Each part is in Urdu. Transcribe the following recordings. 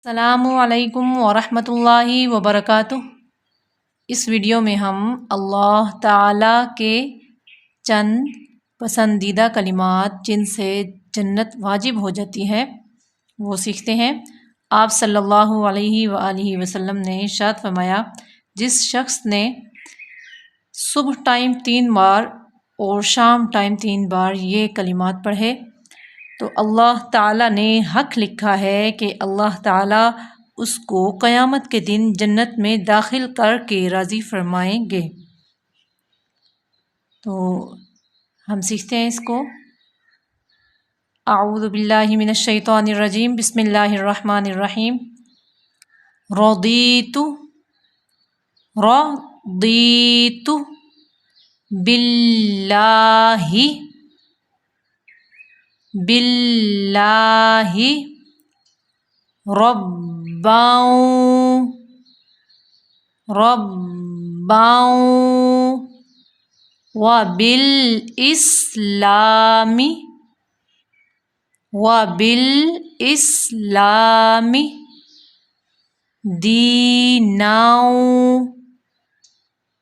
السلام علیکم ورحمۃ اللہ وبرکاتہ۔ اس ویڈیو میں ہم اللہ تعالیٰ کے چند پسندیدہ کلمات جن سے جنت واجب ہو جاتی ہے وہ سیکھتے ہیں۔ آپ صلی اللہ علیہ وآلہ وسلم نے ارشاد فرمایا، جس شخص نے صبح ٹائم 3 بار اور شام ٹائم 3 بار یہ کلمات پڑھے تو اللہ تعالیٰ نے حق لکھا ہے کہ اللہ تعالیٰ اس کو قیامت کے دن جنت میں داخل کر کے راضی فرمائیں گے۔ تو ہم سیکھتے ہیں اس کو۔ اعوذ باللہ من الشیطان الرجیم، بسم اللہ الرحمن الرحیم۔ رضیت رضیت باللہ باللہ ربا ربا وبالاسلام دینا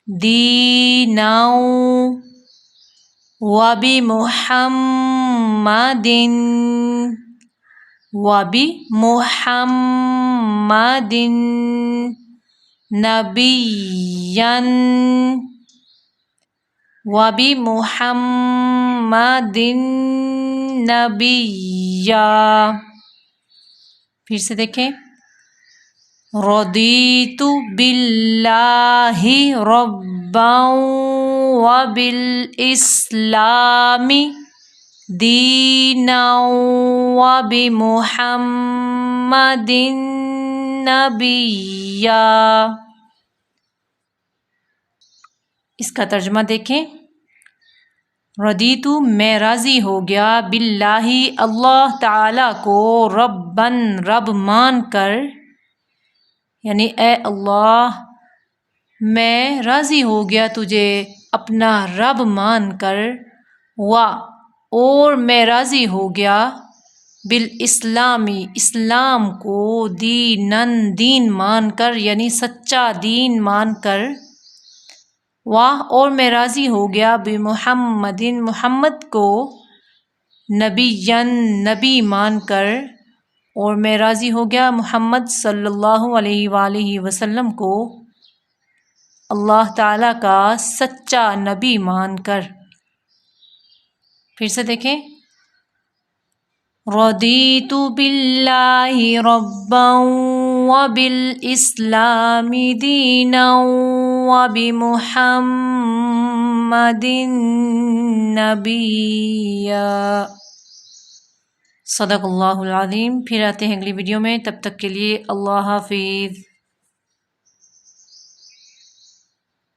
دینا وبمحمد وبمحمد نبیا وبمحمد نبیا۔ پھر سے دیکھیں، رضیت باللہ ربا وبالاسلام دینا وبمحمد نبیا۔ اس کا ترجمہ دیکھیں، رضیت میں راضی ہو گیا، باللہ اللہ تعالیٰ کو، ربًا رب مان کر، یعنی اے اللہ میں راضی ہو گیا تجھے اپنا رب مان کر، اور میں راضی ہو گیا بالاسلامی اسلام کو، دیناً دین مان کر یعنی سچا دین مان کر، اور میں راضی ہو گیا بمحمد محمد کو، نبیًا نبی مان کر، اور میں راضی ہو گیا محمد صلی اللہ علیہ وآلہ وسلم کو اللہ تعالیٰ کا سچا نبی مان کر۔ پھر سے دیکھیں، رضیت باللہ ربا وبالاسلام دینا وبمحمد نبیا۔ صدق اللہ العظیم۔ پھر آتے ہیں اگلی ویڈیو میں، تب تک کے لیے اللہ حافظ۔